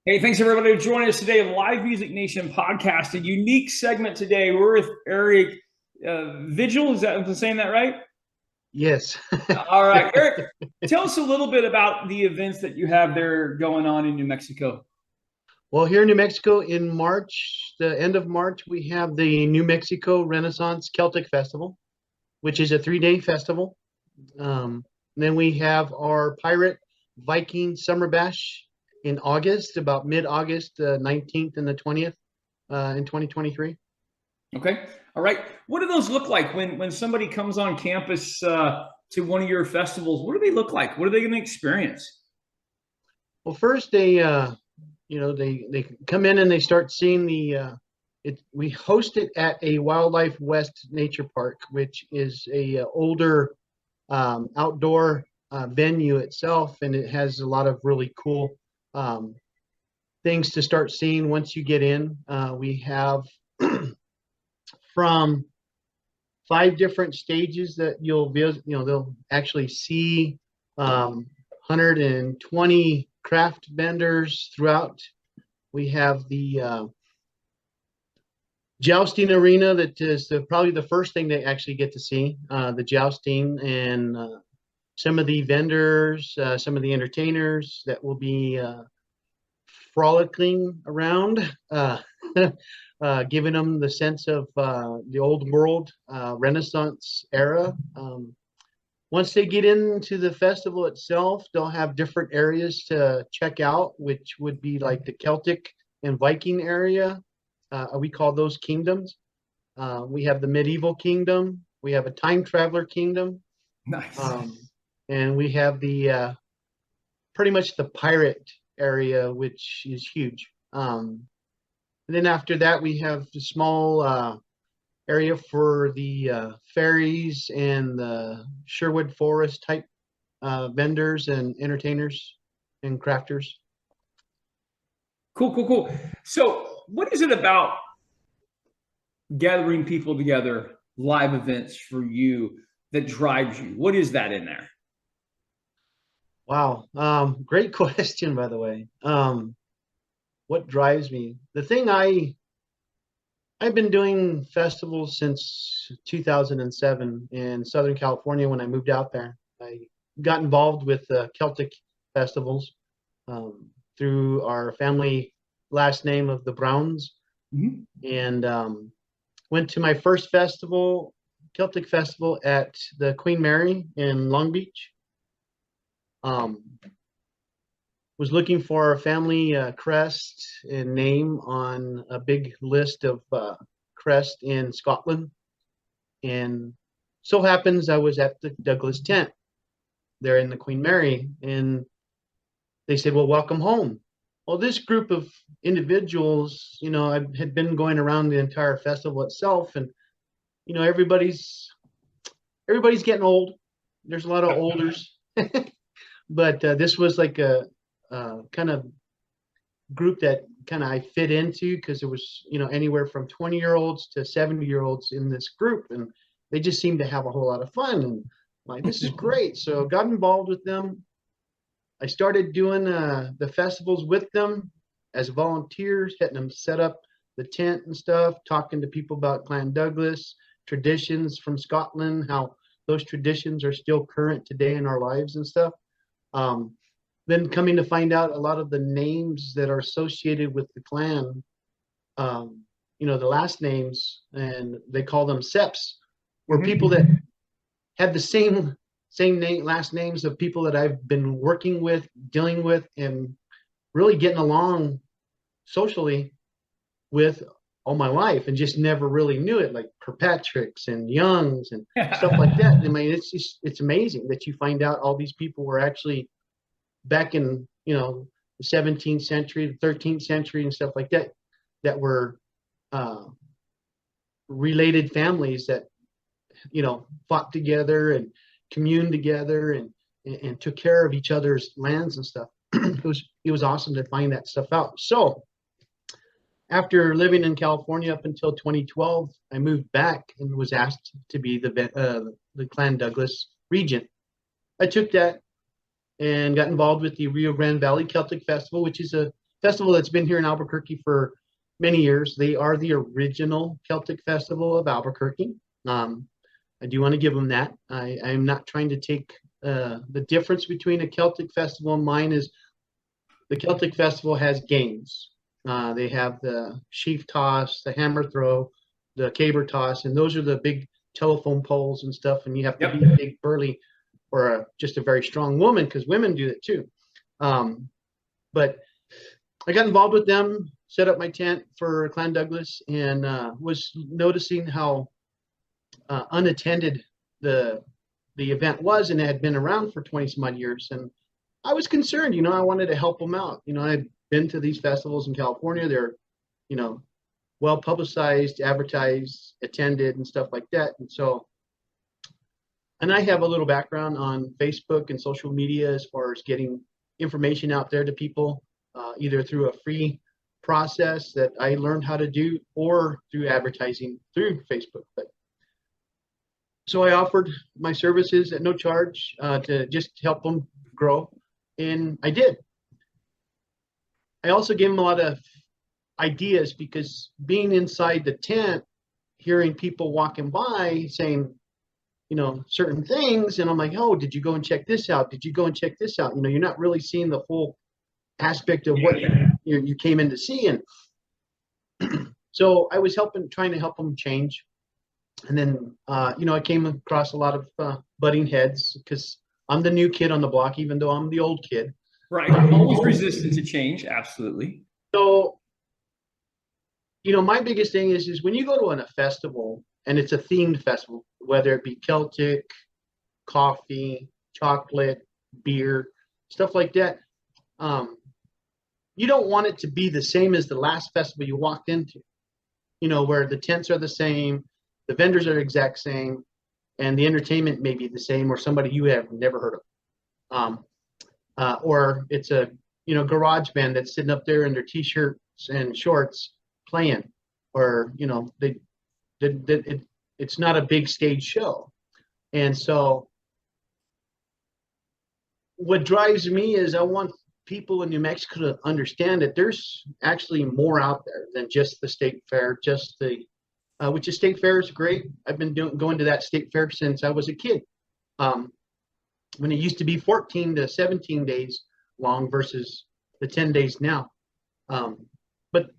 Hey, thanks everybody for joining us today on Live Music Nation podcast. A unique segment today. We're with Eric Vigil. Is that I'm saying that right? Yes. All right, Eric. Tell us a little bit about the events that you have there going on in New Mexico. Well, here in New Mexico in March, the end of March, we have the New Mexico Renaissance Celtic Festival, which is a 3-day festival. Then we have our Pirate Viking Summer Bash in August, about mid-August, the 19th and the 20th in 2023. Okay. All right. What do those look like when somebody comes on campus to one of your festivals? What do they look like? What are they going to experience? Well, first they come in and they start seeing we host it at a Wildlife West Nature Park, which is a older outdoor venue itself, and it has a lot of really cool um, things to start seeing once you get in. We have from 5 different stages that you'll visit. They'll actually see 120 craft vendors throughout. We have the jousting arena that is probably the first thing they actually get to see, the jousting and some of the vendors, some of the entertainers that will be frolicking around, giving them the sense of the old world Renaissance era. Once they get into the festival itself, they'll have different areas to check out, which would be like the Celtic and Viking area. We call those kingdoms. We have the medieval kingdom. We have a time traveler kingdom. Nice. Um, and we have the pretty much the pirate area, which is huge. And then after that, we have the small area for the fairies and the Sherwood Forest type vendors and entertainers and crafters. Cool, cool, cool. So, what is it about gathering people together, live events for you that drives you? What is that in there? Wow, great question, by the way. What drives me? The thing I've been doing festivals since 2007 in Southern California when I moved out there. I got involved with Celtic festivals through our family last name of the Browns, Mhm. and went to my first festival, Celtic festival at the Queen Mary in Long Beach. Um, was looking for a family crest and name on a big list of crest in Scotland. And so happens I was at the Douglas tent there in the Queen Mary, and they said, "Well, welcome home." Well, this group of individuals, I had been going around the entire festival itself, and everybody's getting old. There's a lot of olders, but this was like a kind of group that kind of I fit into because there was anywhere from 20-year-olds to 70-year-olds in this group, and they just seemed to have a whole lot of fun, and like, this is great. So got involved with them. I started doing the festivals with them as volunteers, helping them set up the tent and stuff, talking to people about Clan Douglas traditions from Scotland, how those traditions are still current today in our lives and stuff. um, then coming to find out a lot of the names that are associated with the clan, the last names, and they call them seps, were people that Mhm. had the same name, last names of people that I've been working with, dealing with, and really getting along socially with all my life, and just never really knew it, like Kirkpatrick's and Young's and stuff like that. I mean, it's amazing that you find out all these people were actually back in the 17th century, the 13th century, and stuff like that, that were uh, related families that fought together and communed together and took care of each other's lands and stuff. It was awesome to find that stuff out. So after living in California up until 2012, I moved back and was asked to be the Clan Douglas regent. I took that and got involved with the Rio Grande Valley Celtic Festival, which is a festival that's been here in Albuquerque for many years. They are the original Celtic festival of Albuquerque. I do want to give them that. I'm not trying to take the difference between a Celtic festival and mine is the Celtic festival has games. They have the sheaf toss, the hammer throw, the caber toss, and those are the big telephone poles and stuff. And you have to Yep. be a big burly or just a very strong woman because women do it too. But I got involved with them, set up my tent for Clan Douglas, and was noticing how unattended the event was, and it had been around for 20 some odd years. And I was concerned, I wanted to help them out. I'd been to these festivals in California. They're, you know, well publicized, advertised, attended, and stuff like that. And I have a little background on Facebook and social media as far as getting information out there to people, either through a free process that I learned how to do or through advertising through Facebook. So I offered my services at no charge to just help them grow, and I did. I also gave them a lot of ideas because being inside the tent, hearing people walking by saying, certain things, and I'm like, oh, did you go and check this out? Did you go and check this out? You're not really seeing the full aspect of what you came in to see. And so I was trying to help them change. And then, I came across a lot of butting heads because I'm the new kid on the block, even though I'm the old kid. Right. Always resistant to change. Absolutely. So, my biggest thing is when you go to a festival and it's a themed festival, whether it be Celtic, coffee, chocolate, beer, stuff like that, you don't want it to be the same as the last festival you walked into, where the tents are the same, the vendors are the exact same, and the entertainment may be the same, or somebody you have never heard of. Or it's a garage band that's sitting up there in their t-shirts and shorts playing, or it's not a big stage show. And so what drives me is I want people in New Mexico to understand that there's actually more out there than just the state fair, which the state fair is great. I've been going to that state fair since I was a kid. When it used to be 14 to 17 days long versus the 10 days now. But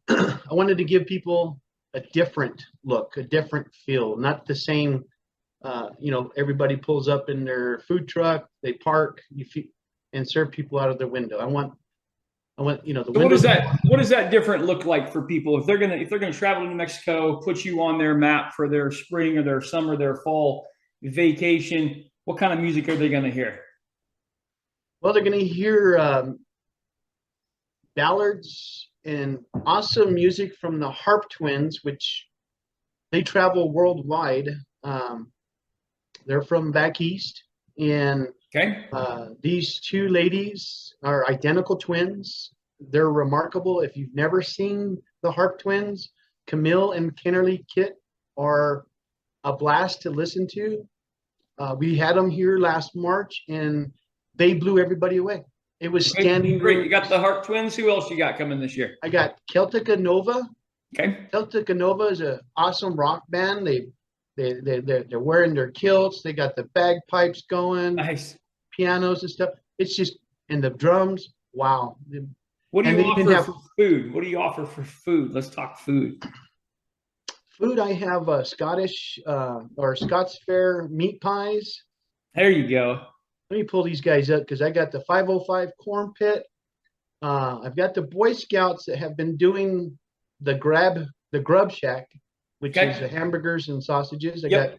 I wanted to give people a different look, a different feel, not the same. Everybody pulls up in their food truck, they park, and serve people out of their window. I want the So what does that different look like for people if they're gonna travel to New Mexico, put you on their map for their spring or their summer, their fall vacation? What kind of music are they gonna hear? Well, they're gonna hear ballads and awesome music from the Harp Twins, which they travel worldwide. They're from back east, and Okay. these two ladies are identical twins. They're remarkable. If you've never seen the Harp Twins, Camille and Kennerly Kit are a blast to listen to. We had them here last March, and they blew everybody away. It was standing. Great. You got the Harp Twins. Who else you got coming this year? I got Celtic Nova. Okay. Celtic Nova is an awesome rock band. They're wearing their kilts. They got the bagpipes going, Nice. pianos and stuff. It's just, and the drums. Wow. What do And you they even offer have for food? What do you offer for food? Let's talk food. food. I have Scottish or Scots Fair meat pies. There you go. Let me pull these guys up because I got the 505 corn pit. I've got the Boy Scouts that have been doing the Grub Shack, which Okay. is the hamburgers and sausages. I Yep.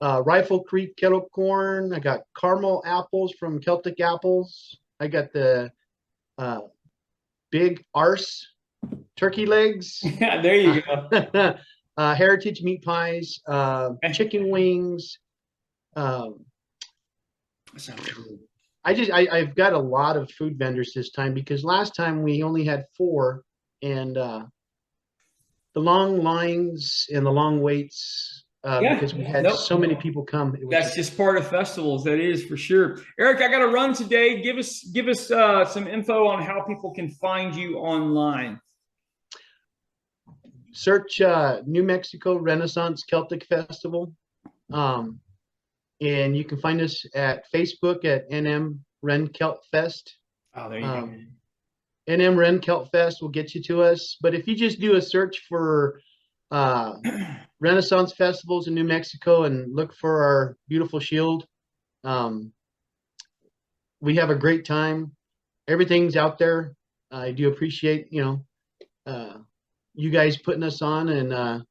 got Rifle Creek kettle corn. I got caramel apples from Celtic Apples. I got the big arse turkey legs. Yeah. There you go. Heritage meat pies, chicken wings. I've got a lot of food vendors this time because last time we only had 4, and the long lines and the long waits because we had so many people come. That's just part of festivals. That is for sure. Eric, I got to run today. Give us some info on how people can find you online. Search New Mexico Renaissance Celtic Festival. And you can find us at Facebook at NM Ren Celt Fest. Oh, there you go. NM Ren Celt Fest will get you to us. But if you just do a search for Renaissance festivals in New Mexico and look for our beautiful shield, we have a great time. Everything's out there. I do appreciate, you guys putting us on, and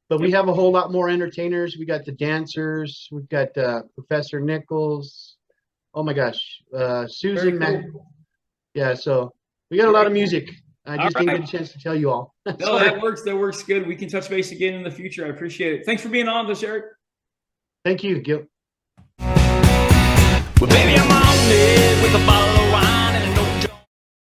but we have a whole lot more entertainers. We got the dancers. We've got Professor Nichols. Oh my gosh, Susan. Cool. Yeah, so we got a lot of music. I just didn't get a chance to tell you all. No, that works. That works good. We can touch base again in the future. I appreciate it. Thanks for being on this, Eric. Thank you, Gil. Well, baby,